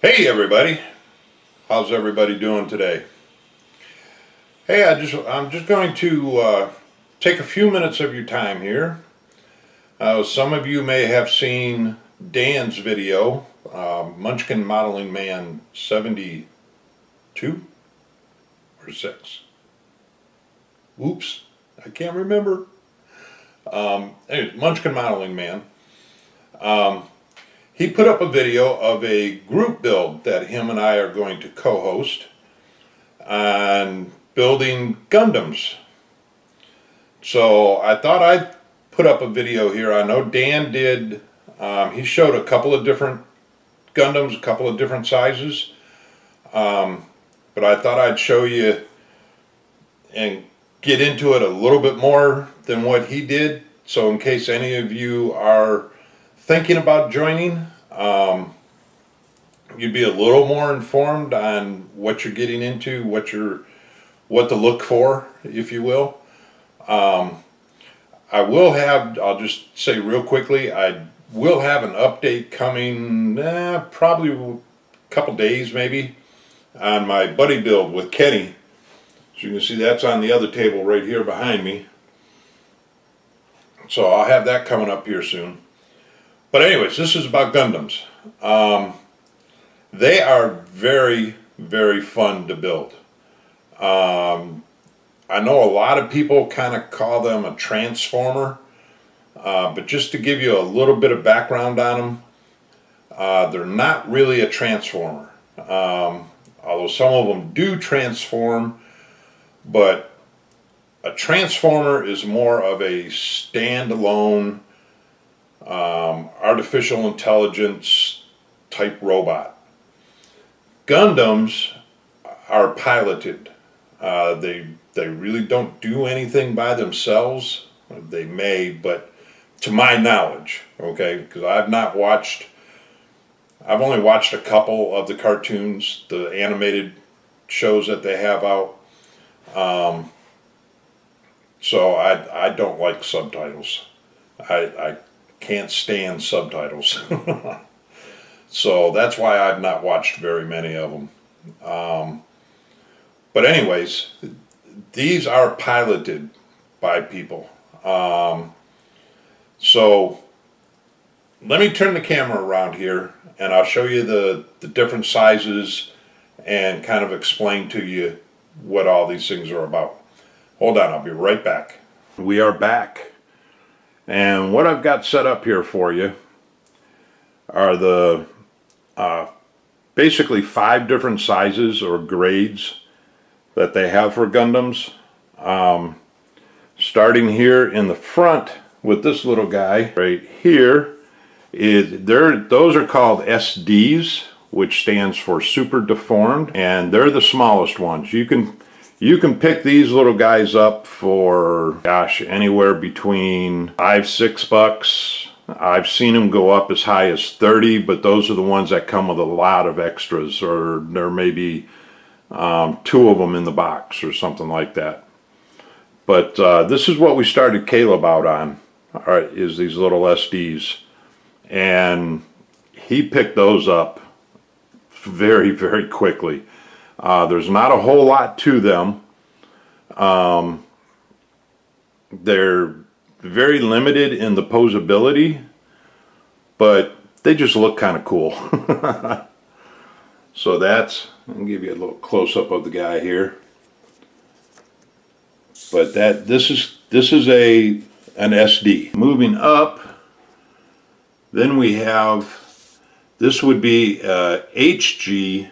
Hey everybody, how's everybody doing today? Hey, I'm just going to take a few minutes of your time here. Some of you may have seen Dan's video, Munchkin Modeling Man 72 or 6. Oops, I can't remember. Anyways, Munchkin Modeling Man. He put up a video of a group build that him and I are going to co-host on building Gundams. So I thought I'd put up a video here. I know Dan did, he showed a couple of different Gundams, a couple of different sizes. But I thought I'd show you and get into it a little bit more than what he did. So in case any of you are thinking about joining, you'd be a little more informed on what you're getting into, what to look for, if you will. I'll just say real quickly, I will have an update coming probably a couple days maybe on my buddy build with Kenny. So you can see that's on the other table right here behind me. So I'll have that coming up here soon. But anyways, this is about Gundams. They are very, very fun to build. I know a lot of people kind of call them a transformer, but just to give you a little bit of background on them, they're not really a transformer. Although some of them do transform, but a transformer is more of a standalone artificial intelligence type robot. Gundams are piloted. They really don't do anything by themselves. They may, but to my knowledge, okay, because I've only watched a couple of the cartoons, the animated shows that they have out. So I don't like subtitles. I can't stand subtitles. So that's why I've not watched very many of them. But anyways, these are piloted by people. So let me turn the camera around here and I'll show you the different sizes and kind of explain to you what all these things are about. Hold on, I'll be right back. We are back. And what I've got set up here for you are the basically 5 different sizes or grades that they have for Gundams. Starting here in the front with this little guy right here, those are called SDs, which stands for super deformed, and they're the smallest ones. You can pick these little guys up for, gosh, anywhere between $5–6. I've seen them go up as high as 30, but those are the ones that come with a lot of extras, or there may be 2 of them in the box or something like that. But this is what we started Caleb out on, alright, is these little SDs. And he picked those up very, very quickly. There's not a whole lot to them. They're very limited in the posability, but they just look kind of cool. So I'll give you a little close-up of the guy here. But this is an SD. Moving up, then we have, this would be HG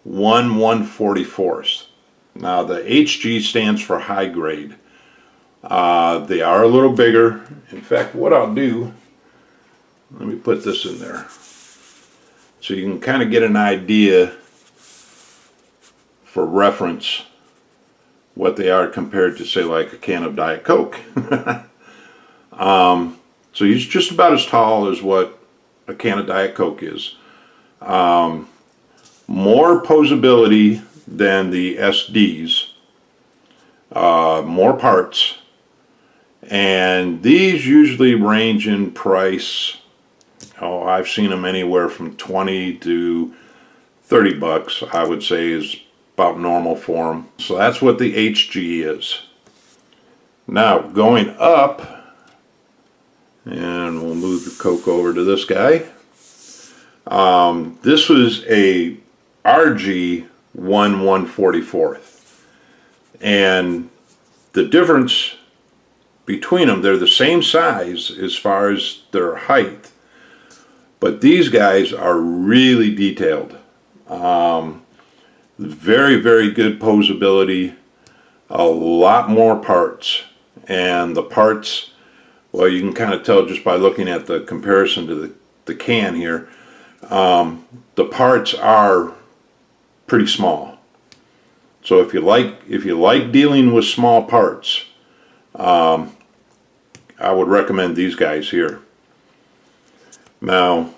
1/144. Now the HG stands for high grade. They are a little bigger. In fact, what I'll do, let me put this in there so you can kind of get an idea for reference what they are compared to, say, like a can of Diet Coke. So he's just about as tall as what a can of Diet Coke is. More posability than the SDs, more parts, and these usually range in price. Oh, I've seen them anywhere from 20 to 30 bucks, I would say, is about normal for them. So that's what the HG is. Now going up, and we'll move the Coke over to this guy. This was a RG 1/144th, and the difference between them, they're the same size as far as their height, but these guys are really detailed. Very, very good posability, a lot more parts, and the parts, well, you can kind of tell just by looking at the comparison to the can here. The parts are pretty small, so if you like dealing with small parts, I would recommend these guys here. Now,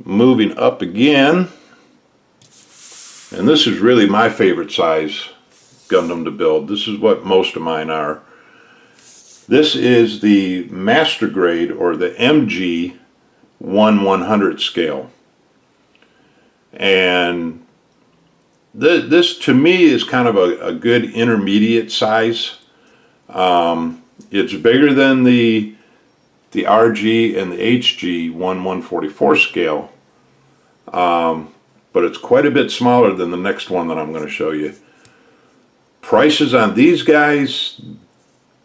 moving up again, and this is really my favorite size Gundam to build. This is what most of mine are. This is the Master Grade, or the MG 1/100 scale. And this to me is kind of a good intermediate size. It's bigger than the RG and the HG 1/144 scale, but it's quite a bit smaller than the next one that I'm going to show you. Prices on these guys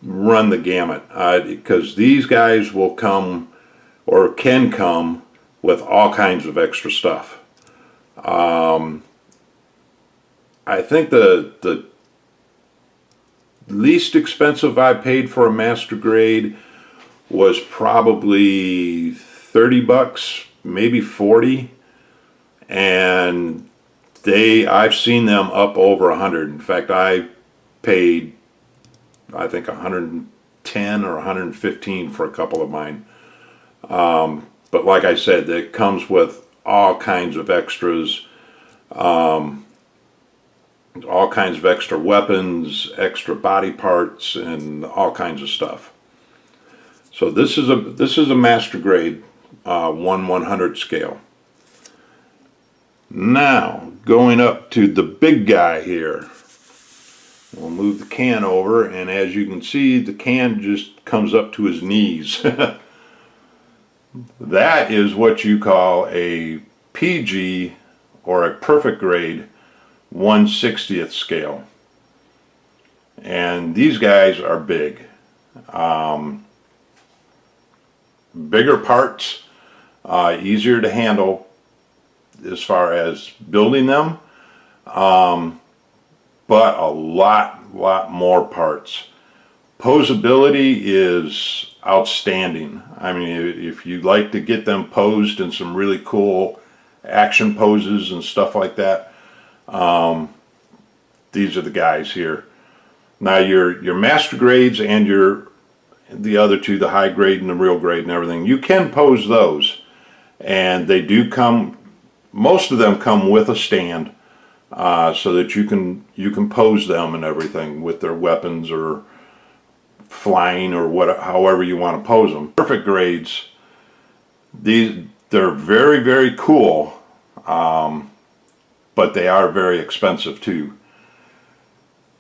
run the gamut, because these guys will come, or can come, with all kinds of extra stuff. I think the least expensive I paid for a Master Grade was probably 30 bucks, maybe 40, and I've seen them up over 100. In fact, I paid, I think, 110 or 115 for a couple of mine. But like I said, it comes with all kinds of extras, all kinds of extra weapons, extra body parts, and all kinds of stuff. So this is a Master Grade 1/100 scale. Now going up to the big guy here. We'll move the can over, and as you can see, the can just comes up to his knees. That is what you call a PG, or a perfect grade 1/60th scale. And these guys are big. Bigger parts, easier to handle as far as building them, but a lot more parts. Posability is outstanding. I mean, if you like to get them posed in some really cool action poses and stuff like that, these are the guys here. Now your Master Grades and the other two, the high grade and the real grade and everything, you can pose those, and they do come, most of them come with a stand, so that you can pose them and everything with their weapons or flying or however you want to pose them. Perfect grades, they're very, very cool, but they are very expensive too.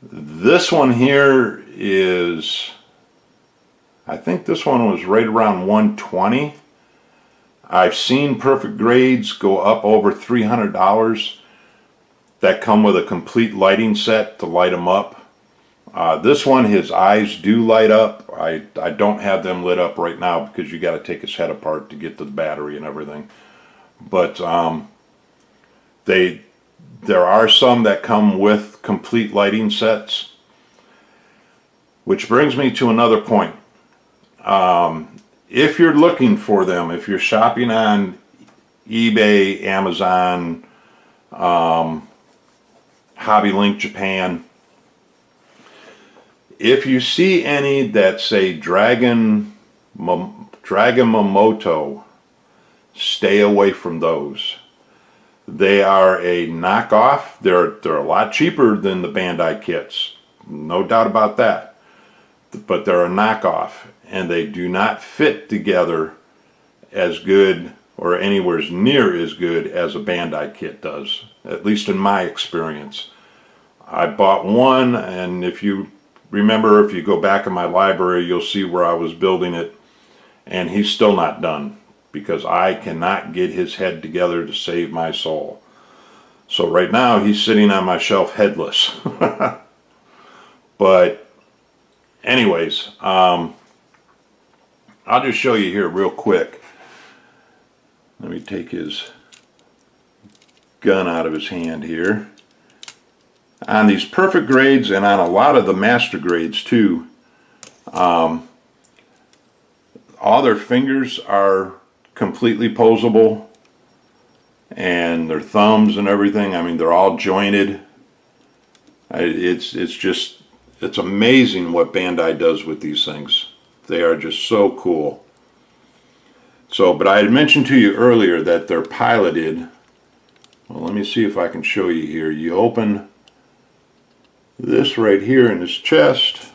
This one here is, I think this one was right around 120. I've seen perfect grades go up over $300 that come with a complete lighting set to light them up. This one, his eyes do light up. I don't have them lit up right now because you got to take his head apart to get to the battery and everything. But there are some that come with complete lighting sets. Which brings me to another point. If you're looking for them, if you're shopping on eBay, Amazon, HobbyLink Japan, if you see any that say Dragon Momoto, stay away from those. They are a knockoff. They're a lot cheaper than the Bandai kits, no doubt about that. But they're a knockoff, and they do not fit together as good or anywhere near as good as a Bandai kit does, at least in my experience. I bought one, and if you remember, if you go back in my library, you'll see where I was building it, and he's still not done because I cannot get his head together to save my soul. So right now he's sitting on my shelf headless. But anyways, I'll just show you here real quick. Let me take his gun out of his hand here. On these perfect grades and on a lot of the master grades too, all their fingers are completely posable, and their thumbs and everything, I mean, they're all jointed. It's amazing what Bandai does with these things. They are just so cool. So, but I had mentioned to you earlier that they're piloted. Well, let me see if I can show you here. You open this right here in his chest.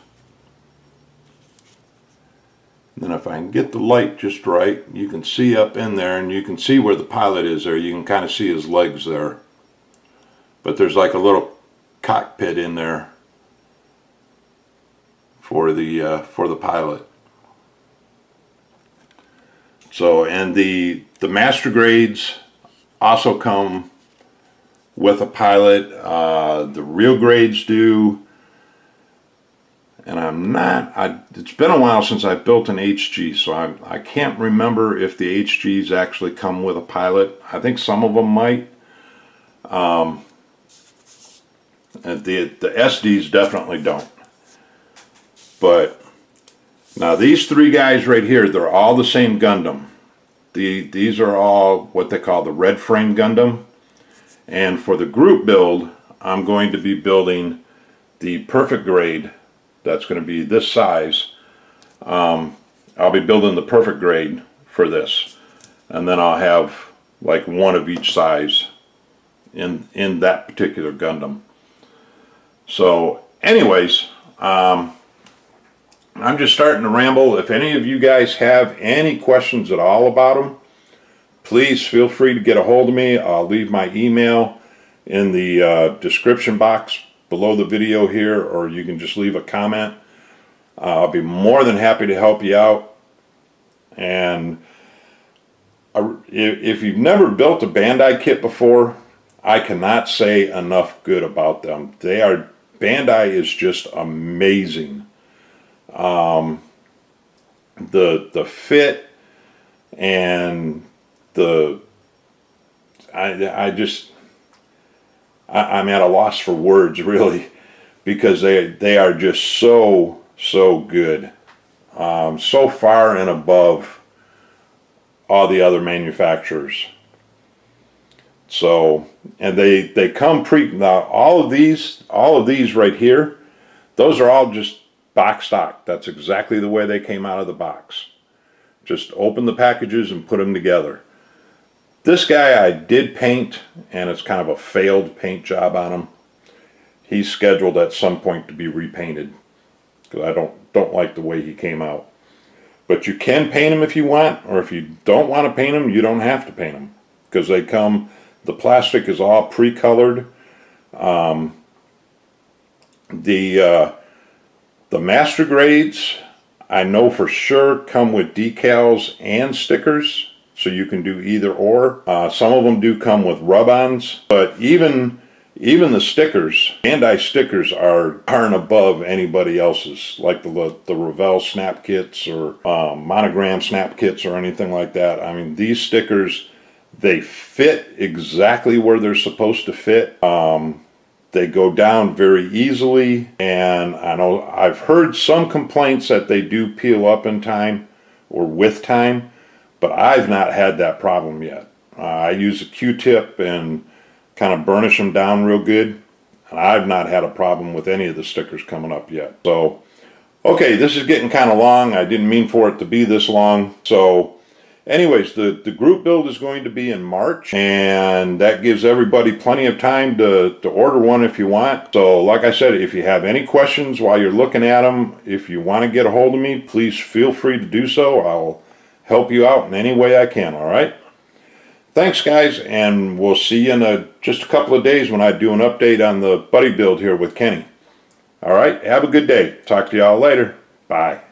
Then if I can get the light just right, you can see up in there, and you can see where the pilot is there. You can kind of see his legs there. But there's like a little cockpit in there for the pilot. So, and the master grades also come with a pilot. The real grades do. And it's been a while since I built an HG, so I can't remember if the HGs actually come with a pilot. I think some of them might. And the SDs definitely don't. But now these three guys right here, they're all the same Gundam. These are all what they call the red frame Gundam. And for the group build, I'm going to be building the perfect grade. That's going to be this size. I'll be building the perfect grade for this, and then I'll have like one of each size in that particular Gundam. So anyways, I'm just starting to ramble. If any of you guys have any questions at all about them, please feel free to get a hold of me. I'll leave my email in the description box below the video here, or you can just leave a comment. I'll be more than happy to help you out. And if you've never built a Bandai kit before, I cannot say enough good about them. Bandai is just amazing. The fit and I'm at a loss for words, really, because they are just so good, so far and above all the other manufacturers. So, and they come now all of these right here, those are all just box stock. That's exactly the way they came out of the box. Just open the packages and put them together. This guy I did paint, and it's kind of a failed paint job on him. He's scheduled at some point to be repainted, because I don't like the way he came out. But you can paint him if you want, or if you don't want to paint him, you don't have to paint him, because they come, the plastic is all pre-colored. The master grades, I know for sure, come with decals and stickers. So you can do either or. Some of them do come with rub-ons, but even the stickers, Bandai stickers are and above anybody else's, like the Revell snap kits or Monogram snap kits or anything like that. I mean, these stickers, they fit exactly where they're supposed to fit. They go down very easily, and I know I've heard some complaints that they do peel up in time or with time. But I've not had that problem yet. I use a Q-tip and kind of burnish them down real good. And I've not had a problem with any of the stickers coming up yet. So, okay, this is getting kind of long. I didn't mean for it to be this long. So, anyways, the group build is going to be in March. And that gives everybody plenty of time to order one if you want. So, like I said, if you have any questions while you're looking at them, if you want to get a hold of me, please feel free to do so. I'll help you out in any way I can, all right? Thanks, guys, and we'll see you in just a couple of days when I do an update on the buddy build here with Kenny. All right, have a good day. Talk to y'all later. Bye.